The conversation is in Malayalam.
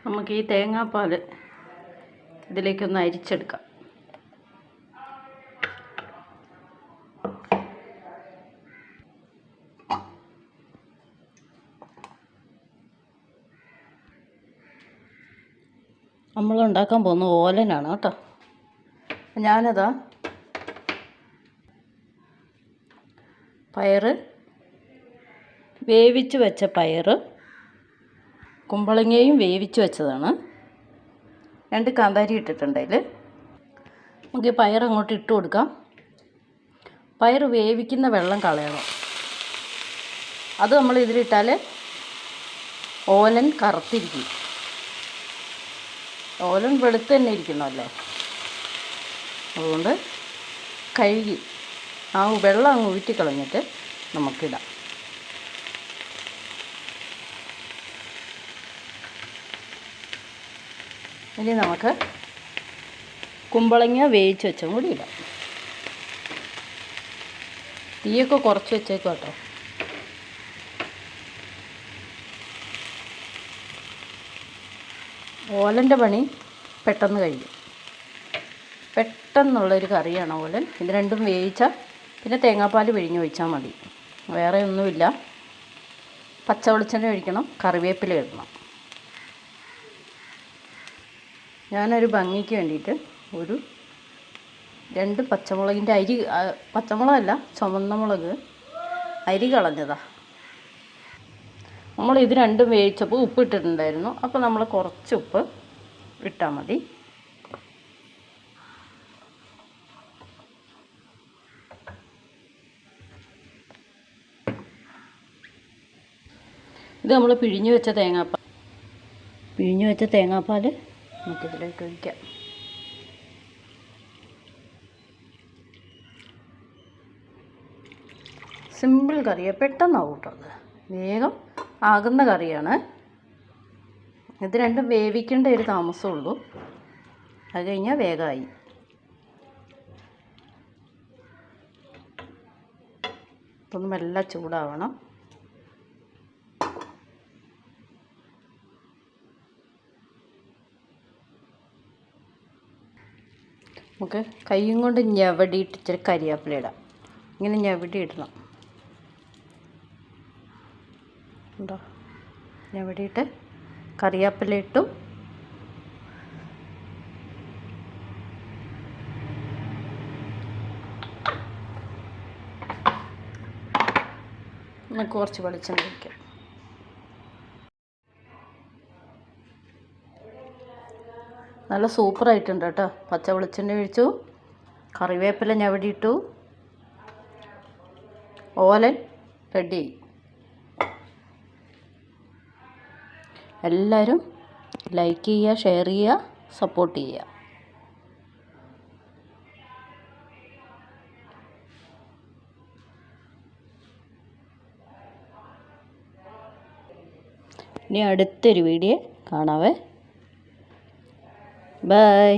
നമുക്ക് ഈ തേങ്ങാപ്പാൽ ഇതിലേക്കൊന്ന് അരിച്ചെടുക്കാം. നമ്മൾ ഉണ്ടാക്കാൻ പോകുന്ന ഓലനാണ് കേട്ടോ. ഞാനതാ പയറ് വേവിച്ച് വെച്ച പയറ്, കുമ്പളങ്ങയും വേവിച്ച് വെച്ചതാണ്. 2 കാന്താരി ഇട്ടിട്ടുണ്ട് അതിൽ. നമുക്ക് പയർ അങ്ങോട്ട് ഇട്ട് കൊടുക്കാം. പയർ വേവിക്കുന്ന വെള്ളം കളയണം. അത് നമ്മൾ ഇതിലിട്ടാൽ ഓലൻ കറുത്തിരിക്കും. ഓലൻ വെളുത്ത് തന്നെ ഇരിക്കണമല്ലോ. അതുകൊണ്ട് കഴുകി ആ വെള്ളം അങ്ങ് ഊറ്റിക്കളഞ്ഞിട്ട് നമുക്കിടാം. ഇനി നമുക്ക് കുമ്പളങ്ങ വേവിച്ച് വെച്ചും കൂടി ഇടാം. തീയൊക്കെ കുറച്ച് വെച്ചേക്കും കേട്ടോ. ഓലൻ്റെ പണി പെട്ടെന്ന് കഴിയും. പെട്ടെന്നുള്ളൊരു കറിയാണ് ഓലൻ. ഇത് രണ്ടും വേവിച്ചാൽ പിന്നെ തേങ്ങാപ്പാൽ പിഴിഞ്ഞ് ഒഴിച്ചാൽ മതി. വേറെ ഒന്നുമില്ല. പച്ച വെളിച്ചെണ്ണ ഒഴിക്കണം, കറിവേപ്പില ഇടണം. ഞാനൊരു ഭംഗിക്ക് വേണ്ടിയിട്ട് ഒരു 2 പച്ചമുളകിൻ്റെ പച്ചമുളകല്ല, ചുവന്ന മുളക് അരി കളഞ്ഞതാണ്. നമ്മൾ ഇത് രണ്ടും വേവിച്ചപ്പോൾ ഉപ്പ് ഇട്ടിട്ടുണ്ടായിരുന്നു. അപ്പോൾ നമ്മൾ കുറച്ച് ഉപ്പ് ഇട്ടാൽ മതി. ഇത് നമ്മൾ പിഴിഞ്ഞ് വെച്ച തേങ്ങാപ്പാൽ നമുക്കിതിലേക്ക് ഒഴിക്കാം. സിമ്പിൾ കറിയാണ്, പെട്ടെന്നാവും കേട്ടോ. അത് വേഗം ആകുന്ന കറിയാണ്. ഇത് രണ്ടും വേവിക്കേണ്ട ഒരു താമസമുള്ളൂ. അത് കഴിഞ്ഞാൽ വേഗമായി. ഇതൊന്ന് മെല്ലെ ചൂടാവണം. നമുക്ക് കൈയും കൊണ്ട് ഞവടിയിട്ട് ഇച്ചിരി കരിവേപ്പില ഇടാം. ഇങ്ങനെ ഞവടി ഇടണം. ഉണ്ടോ? ഞവടിയിട്ട് കറിവേപ്പില ഇട്ടു. നമുക്ക് കുറച്ച് വെളിച്ചെണ്ണ ഒഴിക്കാം. നല്ല സൂപ്പറായിട്ടുണ്ട് കേട്ടോ. പച്ച വെളിച്ചെണ്ണ ഒഴിച്ചു, കറിവേപ്പില ഞവടി ഇട്ടു, ഓലൻ റെഡി. എല്ലാവരും ലൈക്ക് ചെയ്യുക, ഷെയർ ചെയ്യുക, സപ്പോർട്ട് ചെയ്യുക. ഇനി അടുത്തൊരു വീഡിയോ കാണാവേ. ബൈ.